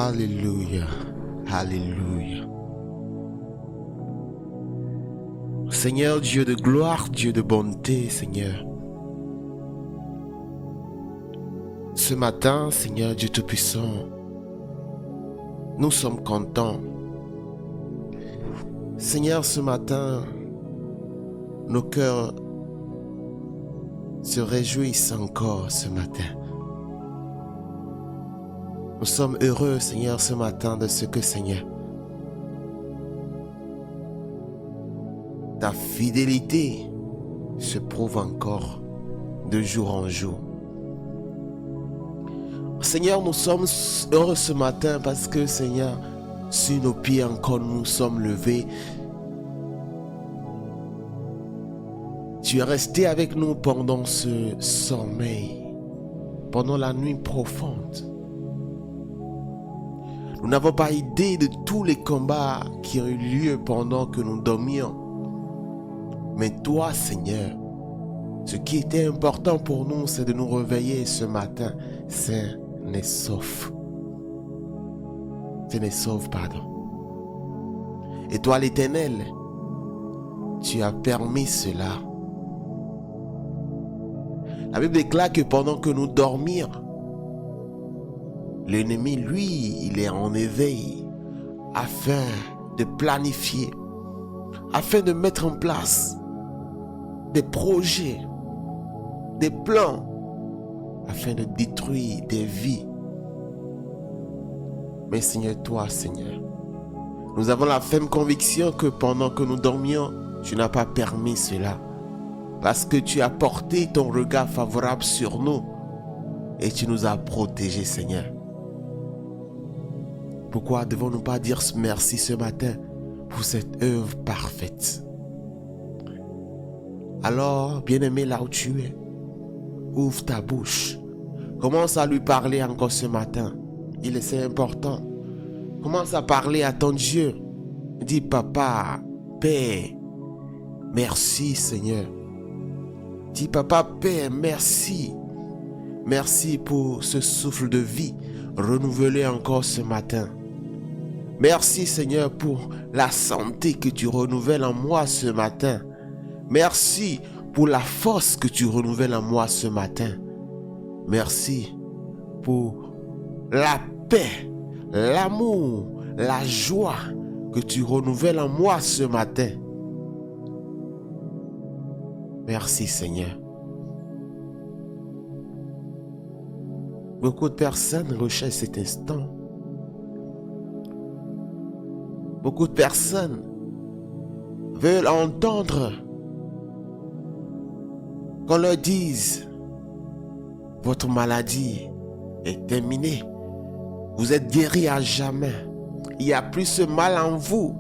Alléluia. Alléluia. Seigneur, Dieu de gloire, Dieu de bonté, Seigneur. Ce matin, Seigneur Dieu Tout-Puissant, nous sommes contents. Seigneur, ce matin, nos cœurs se réjouissent encore ce matin. Nous sommes heureux, Seigneur, ce matin de ce que, Seigneur, ta fidélité se prouve encore de jour en jour. Seigneur, nous sommes heureux ce matin parce que, Seigneur, sur nos pieds encore nous sommes levés. Tu es resté avec nous pendant ce sommeil, pendant la nuit profonde. Nous n'avons pas idée de tous les combats qui ont eu lieu pendant que nous dormions. Mais toi, Seigneur, ce qui était important pour nous, c'est de nous réveiller ce matin sains et saufs. Sains et saufs, pardon. Et toi, l'Éternel, tu as permis cela. La Bible déclare que pendant que nous dormions, l'ennemi, lui, il est en éveil afin de planifier, afin de mettre en place des projets, des plans, afin de détruire des vies. Mais Seigneur, toi, Seigneur, nous avons la ferme conviction que pendant que nous dormions, tu n'as pas permis cela. Parce que tu as porté ton regard favorable sur nous et tu nous as protégés, Seigneur. Pourquoi devons-nous pas dire merci ce matin pour cette œuvre parfaite? Alors, bien-aimé, là où tu es, ouvre ta bouche. Commence à lui parler encore ce matin. C'est important. Commence à parler à ton Dieu. Dis, Papa, Père, merci Seigneur. Dis, Papa, Père, merci. Merci pour ce souffle de vie renouvelé encore ce matin. Merci Seigneur pour la santé que tu renouvelles en moi ce matin. Merci pour la force que tu renouvelles en moi ce matin. Merci pour la paix, l'amour, la joie que tu renouvelles en moi ce matin. Merci Seigneur. Beaucoup de personnes recherchent cet instant. Beaucoup de personnes veulent entendre qu'on leur dise votre maladie est terminée. Vous êtes guéri à jamais. Il n'y a plus ce mal en vous.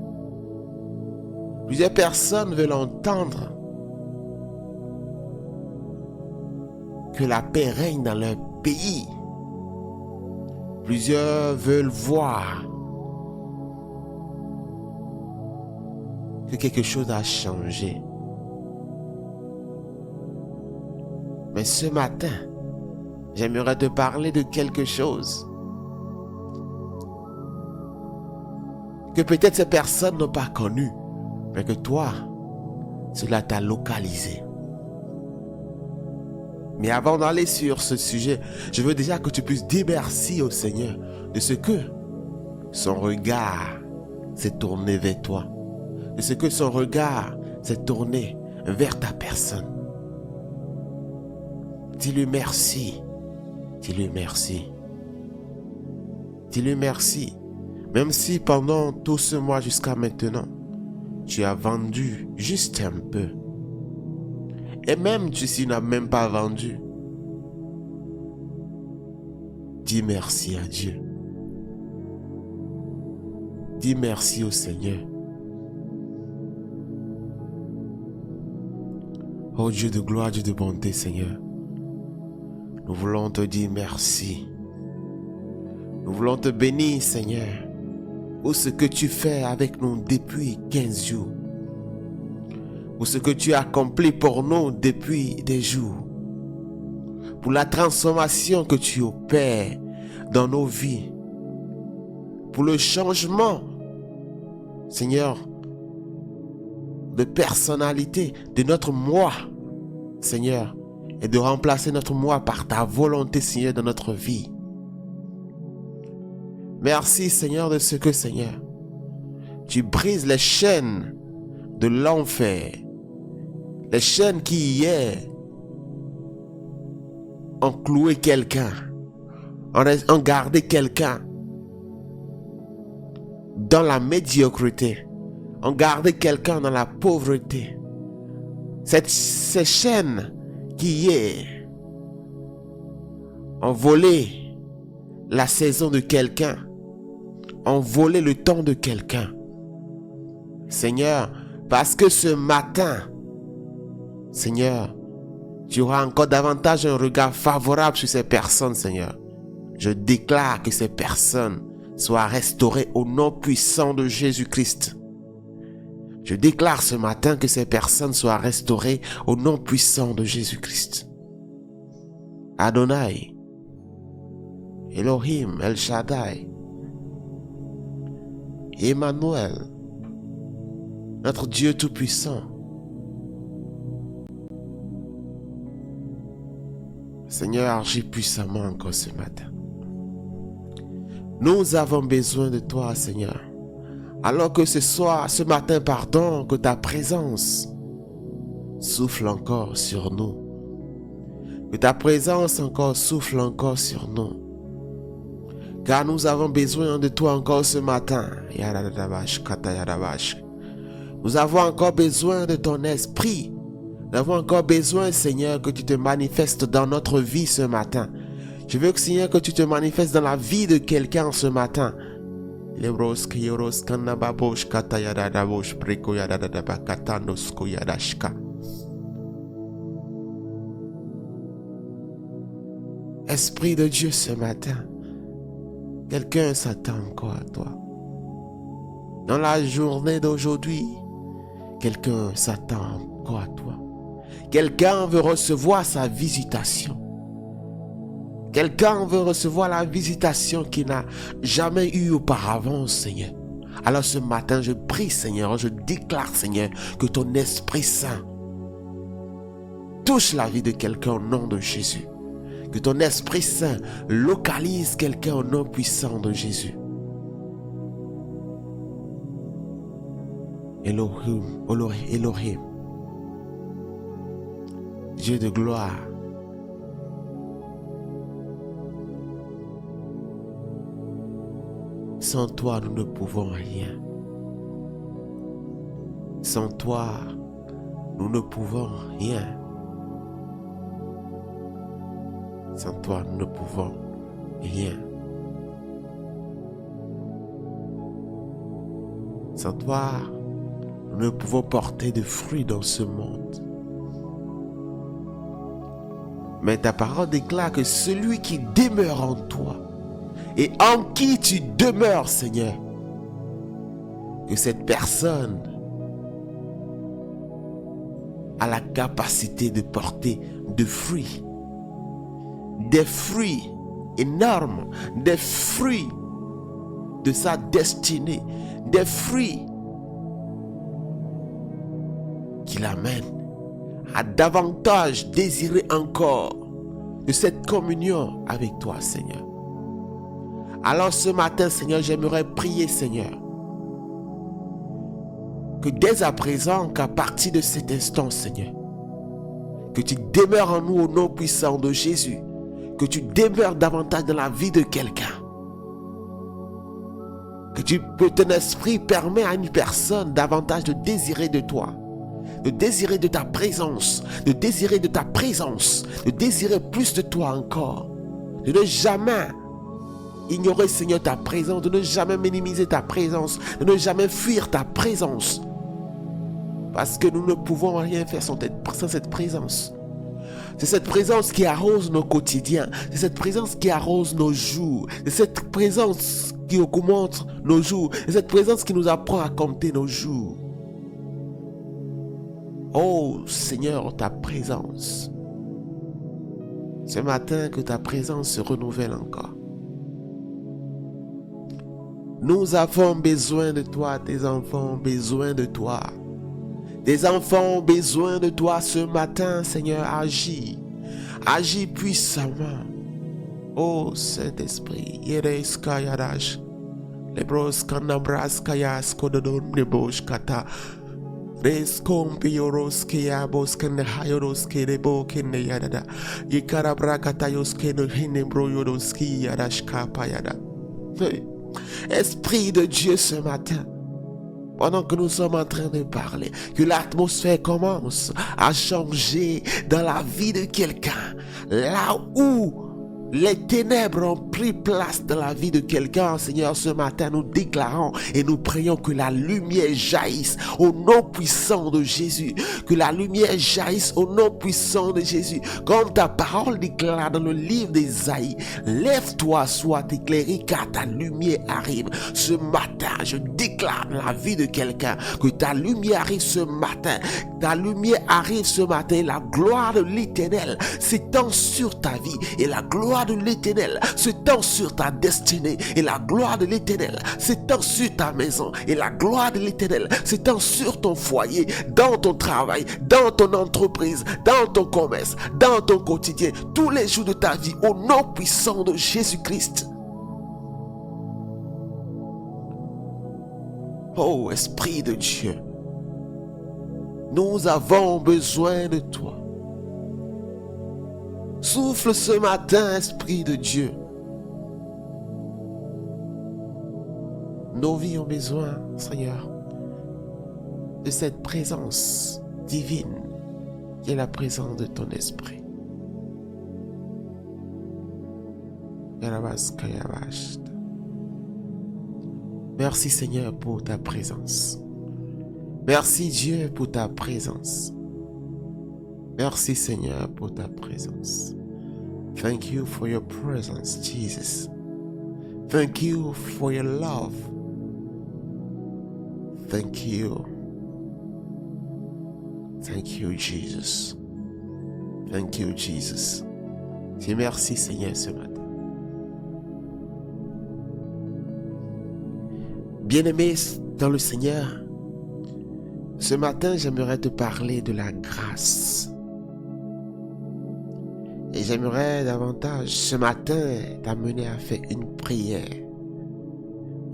Plusieurs personnes veulent entendre que la paix règne dans leur pays. Plusieurs veulent voir que quelque chose a changé. Mais ce matin, j'aimerais te parler de quelque chose que peut-être ces personnes n'ont pas connu, mais que toi, cela t'a localisé. Mais avant d'aller sur ce sujet, je veux déjà que tu puisses dire merci au Seigneur de ce que son regard s'est tourné vers toi, de ce que son regard s'est tourné vers ta personne. Dis-lui merci, dis-lui merci, dis-lui merci. Même si pendant tout ce mois jusqu'à maintenant, tu as vendu juste un peu. Et même si tu n'as même pas vendu, dis merci à Dieu. Dis merci au Seigneur. Oh Dieu de gloire, Dieu de bonté, Seigneur. Nous voulons te dire merci. Nous voulons te bénir, Seigneur, pour ce que tu fais avec nous depuis 15 jours. Pour ce que tu as accompli pour nous depuis des jours. Pour la transformation que tu opères dans nos vies. pour le changement, Seigneur, de personnalité de notre moi, Seigneur, et de remplacer notre moi par ta volonté, Seigneur, dans notre vie. Merci, Seigneur, de ce que, Seigneur, tu brises les chaînes de l'enfer, les chaînes qui hier ont cloué quelqu'un, ont gardé quelqu'un dans la médiocrité, ont gardé quelqu'un dans la pauvreté. Ces chaînes qui hier ont volé la saison de quelqu'un, ont volé le temps de quelqu'un. Seigneur, parce que ce matin, Seigneur, tu auras encore davantage un regard favorable sur ces personnes, Seigneur. Je déclare que ces personnes soient restaurées au nom puissant de Jésus-Christ. Je déclare ce matin que ces personnes soient restaurées au nom puissant de Jésus-Christ. Adonai, Elohim, El Shaddai, Emmanuel, notre Dieu tout-puissant. Seigneur, agis puissamment encore ce matin. Nous avons besoin de toi, Seigneur. Alors que ce matin, pardon, que ta présence souffle encore sur nous. Que ta présence encore souffle encore sur nous. Car nous avons besoin de toi encore ce matin. Nous avons encore besoin de ton esprit. Nous avons encore besoin, Seigneur, que tu te manifestes dans notre vie ce matin. Je veux, Seigneur, que tu te manifestes dans la vie de quelqu'un ce matin. Esprit de Dieu, ce matin, quelqu'un s'attend encore à toi. Dans la journée d'aujourd'hui, quelqu'un s'attend encore à toi. Quelqu'un veut recevoir sa visitation. Quelqu'un veut recevoir la visitation qu'il n'a jamais eue auparavant, Seigneur. Alors ce matin, je prie, Seigneur, je déclare, Seigneur, que ton Esprit Saint touche la vie de quelqu'un au nom de Jésus. Que ton Esprit Saint localise quelqu'un au nom puissant de Jésus. Elohim, Elohim, Dieu de gloire. Sans toi, nous ne pouvons rien. Sans toi, nous ne pouvons rien. Sans toi, nous ne pouvons rien. Sans toi, nous ne pouvons porter de fruits dans ce monde. Mais ta parole déclare que celui qui demeure en toi et en qui tu demeures, Seigneur, que cette personne a la capacité de porter de fruits. Des fruits énormes, des fruits de sa destinée, des fruits qui l'amènent à davantage désirer encore de cette communion avec toi, Seigneur. Alors ce matin, Seigneur, j'aimerais prier, Seigneur, que dès à présent, qu'à partir de cet instant, Seigneur, que tu demeures en nous au nom puissant de Jésus, que tu demeures davantage dans la vie de quelqu'un, que ton esprit permet à une personne davantage de désirer de toi, de désirer de ta présence, de désirer de ta présence, de désirer plus de toi encore, de ne jamais ignorer, Seigneur, ta présence, de ne jamais minimiser ta présence, de ne jamais fuir ta présence, parce que nous ne pouvons rien faire sans cette présence. C'est cette présence qui arrose nos quotidiens. C'est cette présence qui arrose nos jours. C'est cette présence qui augmente nos jours. C'est cette présence qui nous apprend à compter nos jours. Oh Seigneur, ta présence. Ce matin, que ta présence se renouvelle encore. Nous avons besoin de toi, tes enfants ont besoin de toi. Tes enfants ont besoin de toi ce matin, Seigneur, agis. Agis puissamment. Oh Saint-Esprit, Yereskayadash, Lebros Kanabras Kayas Kododon Nebosh Kata, Rescompioros Keabos Kanhayoros Kedebo Keneyada, Yikarabra Katayos Kenebroyodoski Yadashka Payada. Esprit de Dieu ce matin, pendant que nous sommes en train de parler, que l'atmosphère commence à changer dans la vie de quelqu'un, là où les ténèbres ont pris place dans la vie de quelqu'un. Seigneur, ce matin, nous déclarons et nous prions que la lumière jaillisse au nom puissant de Jésus. Que la lumière jaillisse au nom puissant de Jésus. Comme ta parole déclare dans le livre d'Ésaïe, lève-toi, sois éclairé, car ta lumière arrive. Ce matin, je déclare dans la vie de quelqu'un que ta lumière arrive ce matin. Ta lumière arrive ce matin. La gloire de l'Éternel s'étend sur ta vie et la gloire de l'Éternel s'étend sur ta destinée et la gloire de l'Éternel s'étend sur ta maison et la gloire de l'Éternel s'étend sur ton foyer, dans ton travail, dans ton entreprise, dans ton commerce, dans ton quotidien, tous les jours de ta vie, au nom puissant de Jésus-Christ. Oh Esprit de Dieu, nous avons besoin de toi. Souffle ce matin, Esprit de Dieu. Nos vies ont besoin, Seigneur, de cette présence divine qui est la présence de ton Esprit. Merci Seigneur pour ta présence. Merci Dieu pour ta présence. Merci Seigneur pour ta présence. Thank you for your presence, Jesus. Thank you for your love. Thank you. Thank you, Jesus. Thank you, Jesus. Et merci Seigneur ce matin. Bien-aimé dans le Seigneur, ce matin j'aimerais te parler de la grâce. Et j'aimerais davantage ce matin t'amener à faire une prière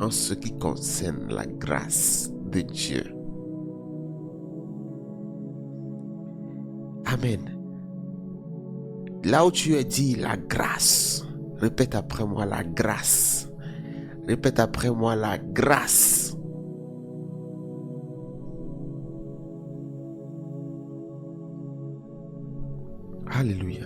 en ce qui concerne la grâce de Dieu. Amen. Là où tu as dit la grâce, répète après moi la grâce. Répète après moi la grâce. Alléluia.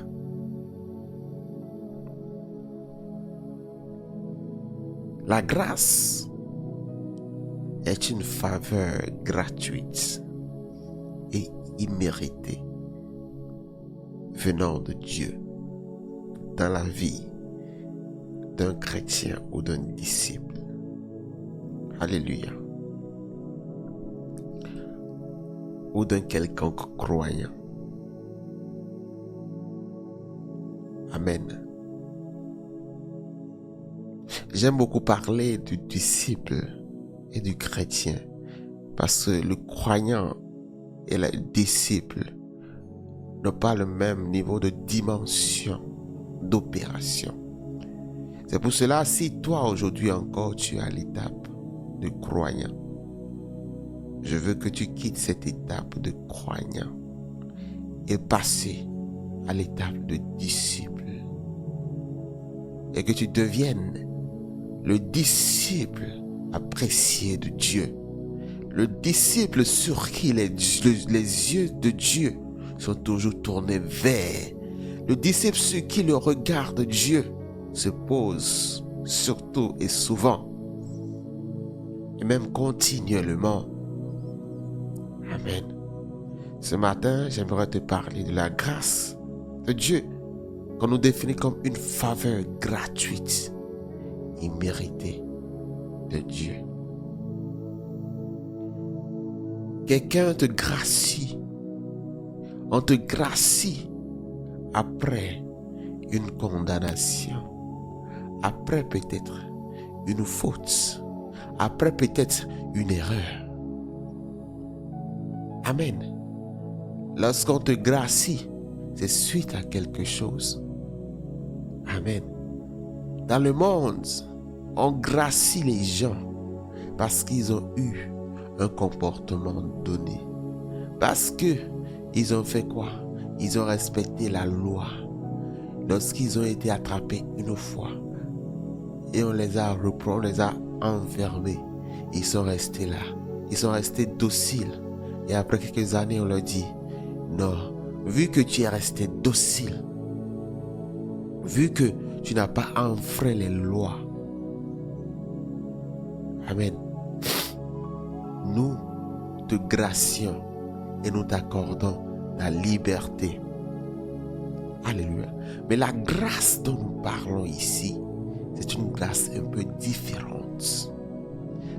La grâce est une faveur gratuite et imméritée venant de Dieu dans la vie d'un chrétien ou d'un disciple. Alléluia. Ou d'un quelconque croyant. Amen. J'aime beaucoup parler du disciple et du chrétien parce que le croyant et le disciple n'ont pas le même niveau de dimension d'opération. C'est pour cela, si toi aujourd'hui encore tu es à l'étape de croyant, je veux que tu quittes cette étape de croyant et passer à l'étape de disciple. Et que tu deviennes le disciple apprécié de Dieu. Le disciple sur qui les yeux de Dieu sont toujours tournés vers. Le disciple sur qui le regard de Dieu se pose surtout et souvent. Et même continuellement. Amen. Ce matin, j'aimerais te parler de la grâce de Dieu qu'on nous définit comme une faveur gratuite, imméritée de Dieu. Quelqu'un te gracie. On te gracie après une condamnation, après peut-être une faute, après peut-être une erreur. Amen. Lorsqu'on te gracie, c'est suite à quelque chose. Amen. Dans le monde, on gracie les gens parce qu'ils ont eu un comportement donné. Parce qu'ils ont fait quoi? Ils ont respecté la loi. Lorsqu'ils ont été attrapés une fois et on les a repris, on les a enfermés, ils sont restés là. Ils sont restés dociles. Et après quelques années, on leur dit, non, vu que tu es resté docile, vu que tu n'as pas enfreint les lois, amen, nous te gracions et nous t'accordons la liberté. Alléluia. Mais la grâce dont nous parlons ici, c'est une grâce un peu différente.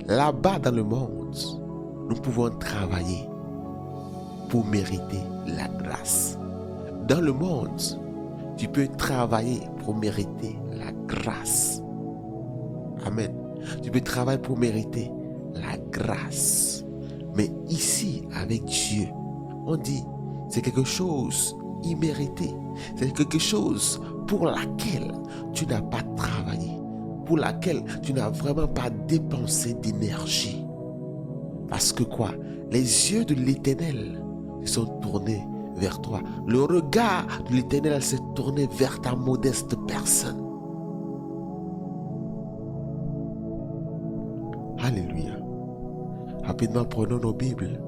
Là-bas dans le monde, nous pouvons travailler pour mériter la grâce. Dans le monde, tu peux travailler pour mériter la grâce. Amen. Tu peux travailler pour mériter la grâce. Mais ici, avec Dieu, on dit, c'est quelque chose immérité. C'est quelque chose pour laquelle tu n'as pas travaillé, pour laquelle tu n'as vraiment pas dépensé d'énergie. Parce que quoi? Les yeux de l'Éternel sont tournés vers toi. Le regard de l'Éternel s'est tourné vers ta modeste personne. Alléluia. Rapidement, prenons nos Bibles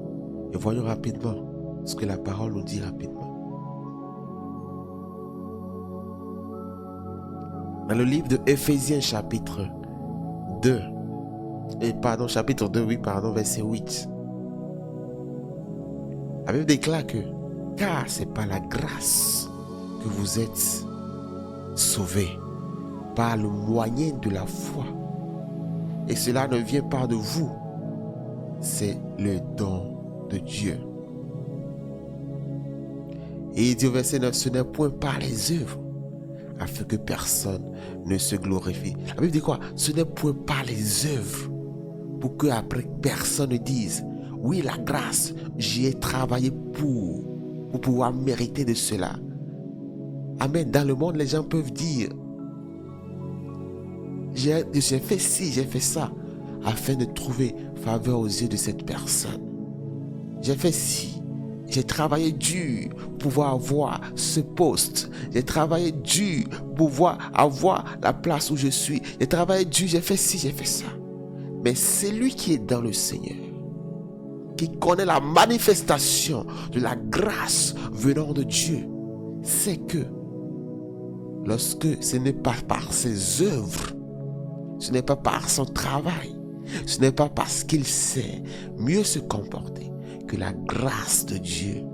et voyons rapidement ce que la parole nous dit rapidement. Dans le livre de Éphésiens chapitre 2, verset 8. La Bible déclare que car c'est par la grâce que vous êtes sauvés, par le moyen de la foi. Et cela ne vient pas de vous, c'est le don de Dieu. Et il dit au verset 9, ce n'est point par les œuvres, afin que personne ne se glorifie. La Bible dit quoi? Ce n'est point par les œuvres, pour que après personne ne dise, oui, la grâce, j'y ai travaillé pour pouvoir mériter de cela. Amen. Dans le monde, les gens peuvent dire, j'ai fait ci, j'ai fait ça, afin de trouver faveur aux yeux de cette personne. J'ai fait ci, j'ai travaillé dur pour pouvoir avoir ce poste. J'ai travaillé dur pour pouvoir avoir la place où je suis. J'ai travaillé dur, j'ai fait ci, j'ai fait ça. Mais celui qui est dans le Seigneur, qui connaît la manifestation de la grâce venant de Dieu, sait que lorsque ce n'est pas par ses œuvres, ce n'est pas par son travail, ce n'est pas parce qu'il sait mieux se comporter, que la grâce de Dieu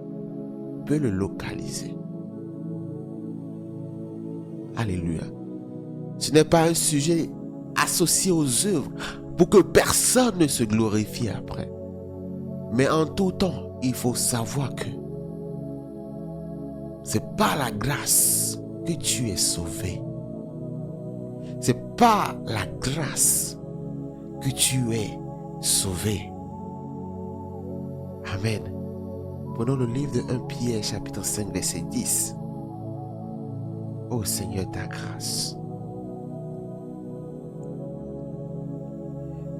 peut le localiser. Alléluia. Ce n'est pas un sujet associé aux œuvres pour que personne ne se glorifie après. Mais en tout temps, il faut savoir que c'est par la grâce que tu es sauvé. C'est par la grâce que tu es sauvé. Amen. Prenons le livre de 1 Pierre chapitre 5 verset 10. Ô Seigneur, ta grâce.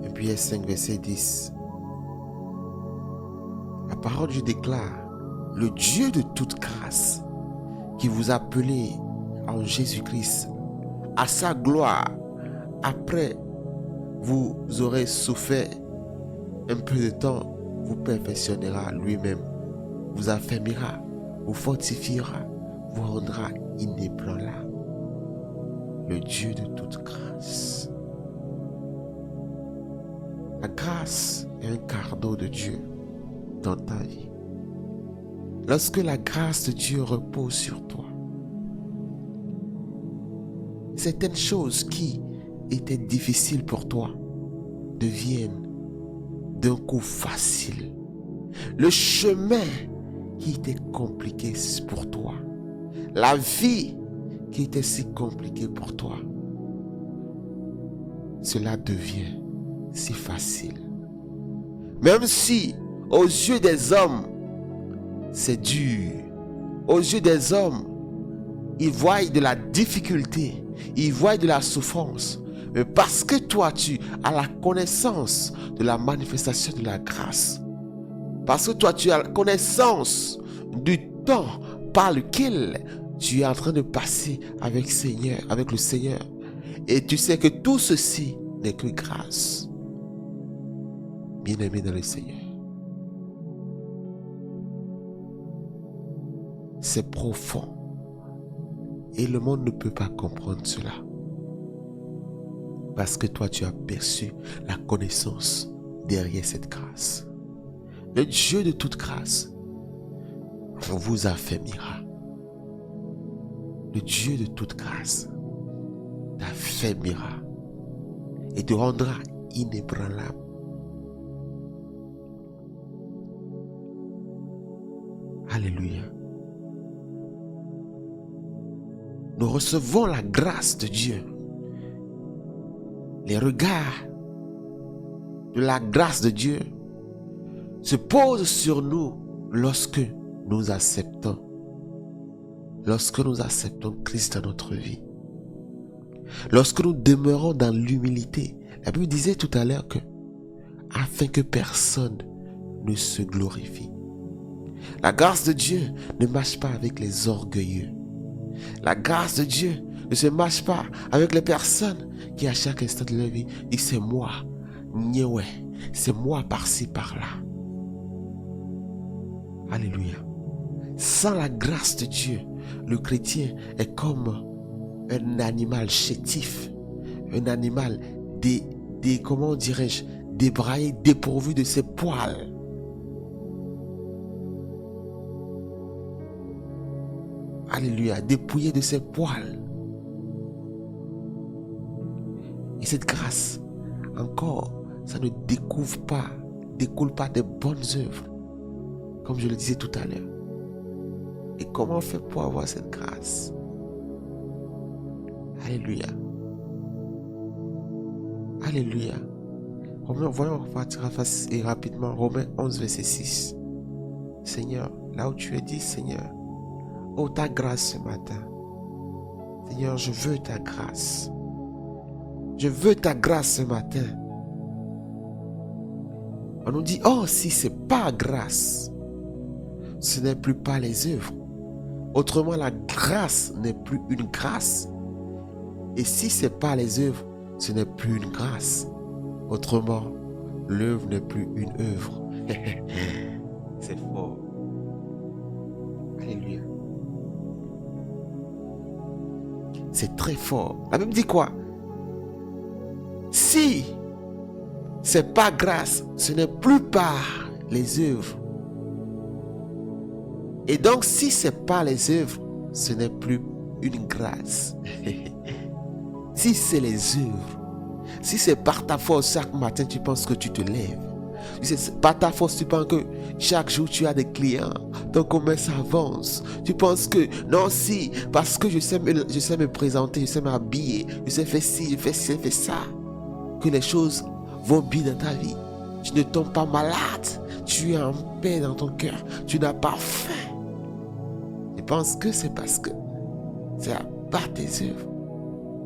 1 Pierre 5 verset 10. La parole, je déclare, le Dieu de toute grâce, qui vous a appelé en Jésus-Christ à sa gloire, après vous aurez souffert un peu de temps, vous perfectionnera lui-même, vous affermira, vous fortifiera, vous rendra inébranlable. Le Dieu de toute grâce. La grâce est un cadeau de Dieu dans ta vie. Lorsque la grâce de Dieu repose sur toi, certaines choses qui étaient difficiles pour toi deviennent d'un coup faciles. Le chemin qui était compliqué pour toi, la vie qui était si compliquée pour toi, cela devient si facile. Même si, aux yeux des hommes, c'est dur. Aux yeux des hommes, ils voient de la difficulté, ils voient de la souffrance. Mais parce que toi, tu as la connaissance de la manifestation de la grâce, parce que toi, tu as la connaissance du temps par lequel tu es en train de passer avec le Seigneur. Et tu sais que tout ceci n'est que grâce. Bien-aimé dans le Seigneur. C'est profond. Et le monde ne peut pas comprendre cela. Parce que toi, tu as perçu la connaissance derrière cette grâce. Le Dieu de toute grâce vous affermira. Le Dieu de toute grâce t'affermira et te rendra inébranlable. Alléluia. Nous recevons la grâce de Dieu. Les regards de la grâce de Dieu se posent sur nous lorsque nous acceptons Christ dans notre vie. Lorsque nous demeurons dans l'humilité. La Bible disait tout à l'heure que afin que personne ne se glorifie. La grâce de Dieu ne marche pas avec les orgueilleux. La grâce de Dieu ne se marche pas avec les personnes qui à chaque instant de leur vie disent c'est moi, c'est moi par-ci par-là. Alléluia. Sans la grâce de Dieu, le chrétien est comme un animal chétif, un animal comment dirais-je, débraillé, dépourvu de ses poils. Alléluia, dépouillé de ses poils. Et cette grâce, encore, ça ne découle pas des bonnes œuvres, comme je le disais tout à l'heure. Et comment on fait pour avoir cette grâce? Alléluia. Alléluia. Voyons repartir rapidement. Romains 11, verset 6. Seigneur, là où tu es dit, Seigneur, oh ta grâce ce matin. Seigneur, je veux ta grâce. Je veux ta grâce ce matin. On nous dit, oh si c'est pas grâce, ce n'est plus pas les œuvres. Autrement, la grâce n'est plus une grâce. Et si ce n'est pas les œuvres, ce n'est plus une grâce. Autrement, l'œuvre n'est plus une œuvre. C'est fort. Alléluia. C'est très fort. La Bible dit quoi? Si c'est pas grâce, ce n'est plus par les œuvres. Et donc, si c'est pas les œuvres, ce n'est plus une grâce. Si c'est les œuvres, si c'est par ta force, chaque matin tu penses que tu te lèves. Si c'est par ta force, tu penses que chaque jour tu as des clients, ton commerce avance. Tu penses que non, si, parce que je sais me présenter, je sais m'habiller, je sais faire ci, je fais ça, que les choses vont bien dans ta vie. Tu ne tombes pas malade, tu es en paix dans ton cœur, tu n'as pas faim. Je pense que c'est parce que c'est par tes œuvres.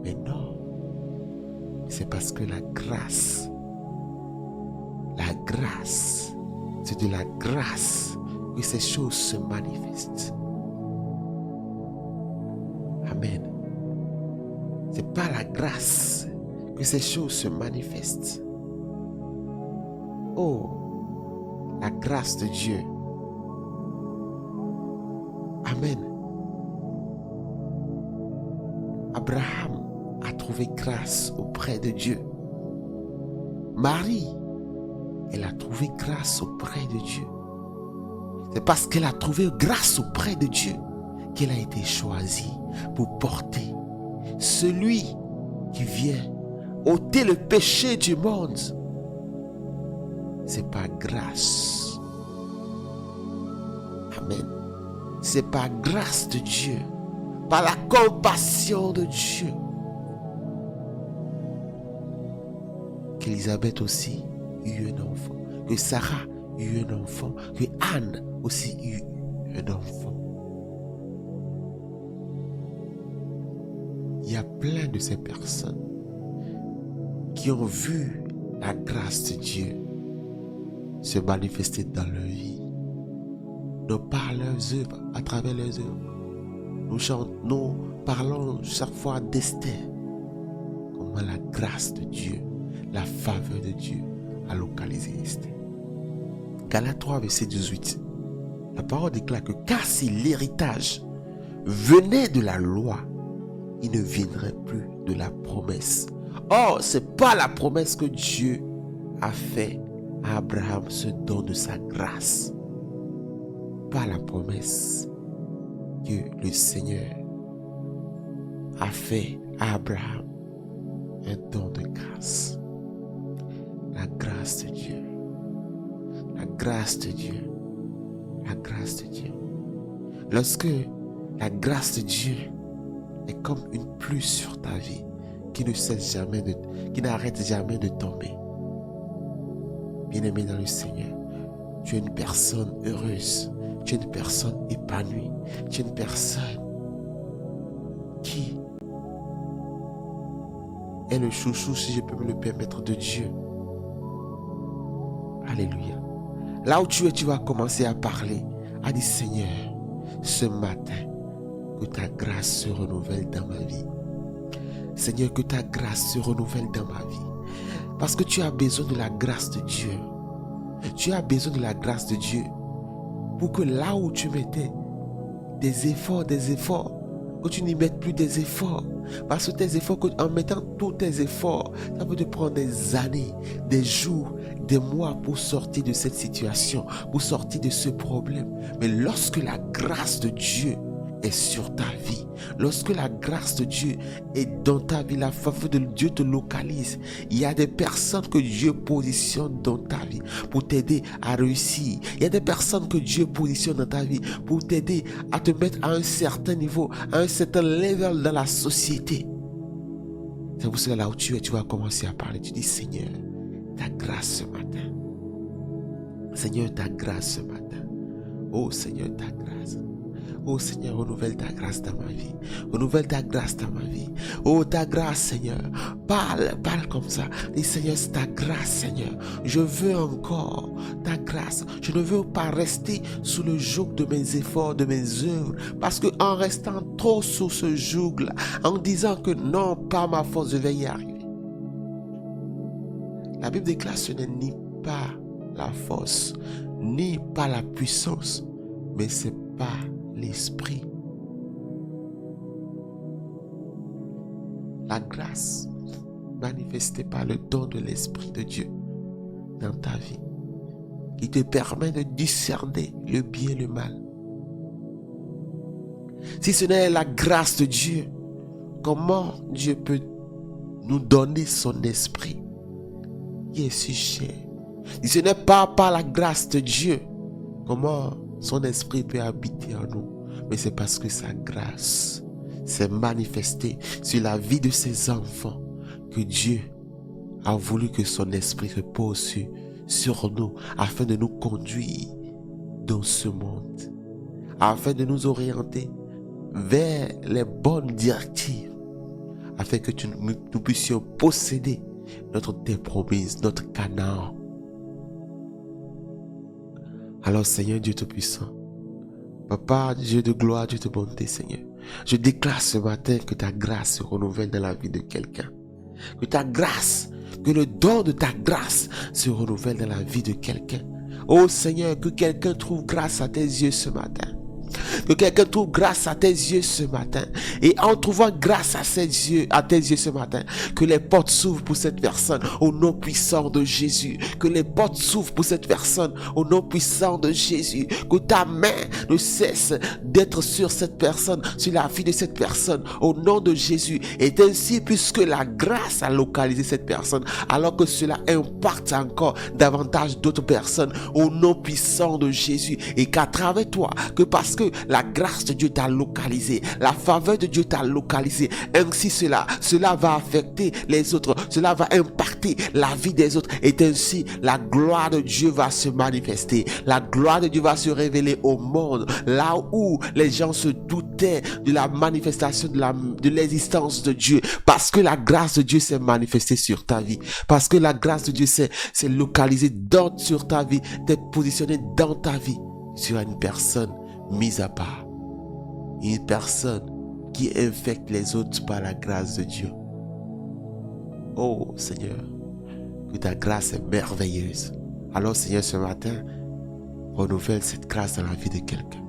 Mais non, c'est parce que la grâce, c'est de la grâce que ces choses se manifestent. Amen. C'est par la grâce que ces choses se manifestent. Oh, la grâce de Dieu. Amen. Abraham a trouvé grâce auprès de Dieu. Marie, elle a trouvé grâce auprès de Dieu. C'est parce qu'elle a trouvé grâce auprès de Dieu qu'elle a été choisie pour porter celui qui vient ôter le péché du monde. C'est par grâce. Amen. C'est par grâce de Dieu, par la compassion de Dieu, qu'Élisabeth aussi eut un enfant, que Sarah eut un enfant, que Anne aussi eut un enfant. Il y a plein de ces personnes qui ont vu la grâce de Dieu se manifester dans leur vie, non par leurs œuvres, à travers leurs œuvres. Nous parlons chaque fois d'Esther, comment la grâce de Dieu, la faveur de Dieu a localisé Esther. Galates 3, verset 18. La parole déclare que car si l'héritage venait de la loi, il ne viendrait plus de la promesse. Or, ce n'est pas la promesse que Dieu a fait à Abraham, ce don de sa grâce. Pas la promesse que le Seigneur a fait à Abraham, un don de grâce. La grâce de Dieu. La grâce de Dieu. La grâce de Dieu. Lorsque la grâce de Dieu est comme une pluie sur ta vie qui ne cesse jamais qui n'arrête jamais de tomber. Bien-aimé dans le Seigneur, tu es une personne heureuse, tu es une personne épanouie, tu es une personne qui est le chouchou, si je peux me le permettre, de Dieu. Alléluia. Là où tu es, tu vas commencer à parler, à dire Seigneur, ce matin, que ta grâce se renouvelle dans ma vie. Seigneur, que ta grâce se renouvelle dans ma vie. Parce que tu as besoin de la grâce de Dieu. Tu as besoin de la grâce de Dieu pour que là où tu mettais des efforts, que tu n'y mettes plus des efforts. Parce que tes efforts, en mettant tous tes efforts, ça peut te prendre des années, des jours, des mois pour sortir de cette situation, pour sortir de ce problème. Mais lorsque la grâce de Dieu est sur ta vie, lorsque la grâce de Dieu est dans ta vie, la faveur de Dieu te localise, il y a des personnes que Dieu positionne dans ta vie pour t'aider à réussir. Il y a des personnes que Dieu positionne dans ta vie pour t'aider à te mettre à un certain niveau, à un certain level dans la société. C'est pour cela là où tu es, tu vas commencer à parler. Tu dis Seigneur, ta grâce ce matin. Seigneur, ta grâce ce matin. Oh Seigneur, ta grâce. Oh Seigneur, renouvelle ta grâce dans ma vie. Renouvelle ta grâce dans ma vie. Oh ta grâce Seigneur. Parle comme ça. Dis Seigneur, c'est ta grâce Seigneur. Je veux encore ta grâce. Je ne veux pas rester sous le joug de mes efforts, de mes œuvres. Parce que en restant trop sous ce joug-là, en disant que non, pas ma force, je vais y arriver. La Bible déclare ce n'est ni pas la force, ni pas la puissance, mais c'est pas l'esprit. La grâce manifestée par le don de l'Esprit de Dieu dans ta vie, qui te permet de discerner le bien et le mal. Si ce n'est la grâce de Dieu, comment Dieu peut nous donner son esprit qui est si cher? Si ce n'est pas par la grâce de Dieu, comment son esprit peut habiter en nous? Mais c'est parce que sa grâce s'est manifestée sur la vie de ses enfants que Dieu a voulu que son esprit repose sur nous afin de nous conduire dans ce monde, afin de nous orienter vers les bonnes directives, afin que nous puissions posséder notre terre promise, notre Canaan. Alors Seigneur Dieu Tout-Puissant, Papa, Dieu de gloire, Dieu de bonté, Seigneur, je déclare ce matin que ta grâce se renouvelle dans la vie de quelqu'un. Que ta grâce, que le don de ta grâce se renouvelle dans la vie de quelqu'un. Oh Seigneur, que quelqu'un trouve grâce à tes yeux ce matin. Que quelqu'un trouve grâce à tes yeux ce matin. Et en trouvant grâce à tes yeux ce matin, que les portes s'ouvrent pour cette personne au nom puissant de Jésus. Que les portes s'ouvrent pour cette personne au nom puissant de Jésus. Que ta main ne cesse d'être sur cette personne, sur la vie de cette personne au nom de Jésus. Et ainsi, puisque la grâce a localisé cette personne, alors que cela impacte encore davantage d'autres personnes au nom puissant de Jésus. Et qu'à travers toi, que parce que la grâce de Dieu t'a localisé, la faveur de Dieu t'a localisé. Ainsi cela va affecter les autres, cela va impacter la vie des autres, et ainsi la gloire de Dieu va se manifester. La gloire de Dieu va se révéler au monde, là où les gens se doutaient de la manifestation de l'existence de Dieu, parce que la grâce de Dieu s'est manifestée sur ta vie, parce que la grâce de Dieu s'est localisée sur ta vie, t'es positionné dans ta vie. Tu as une personne mise à part, une personne qui infecte les autres par la grâce de Dieu. Oh Seigneur, que ta grâce est merveilleuse. Alors Seigneur, ce matin, renouvelle cette grâce dans la vie de quelqu'un.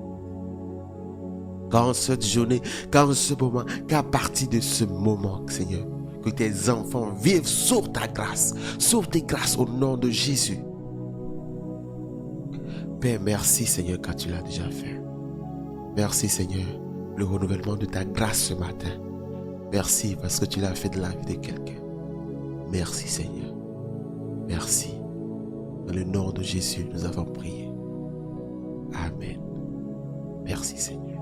Qu'en cette journée, qu'en ce moment, qu'à partir de ce moment, Seigneur, que tes enfants vivent sur ta grâce, sur tes grâces au nom de Jésus. Père, merci Seigneur quand tu l'as déjà fait. Merci Seigneur, le renouvellement de ta grâce ce matin. Merci parce que tu l'as fait de la vie de quelqu'un. Merci Seigneur. Merci. Dans le nom de Jésus, nous avons prié. Amen. Merci Seigneur.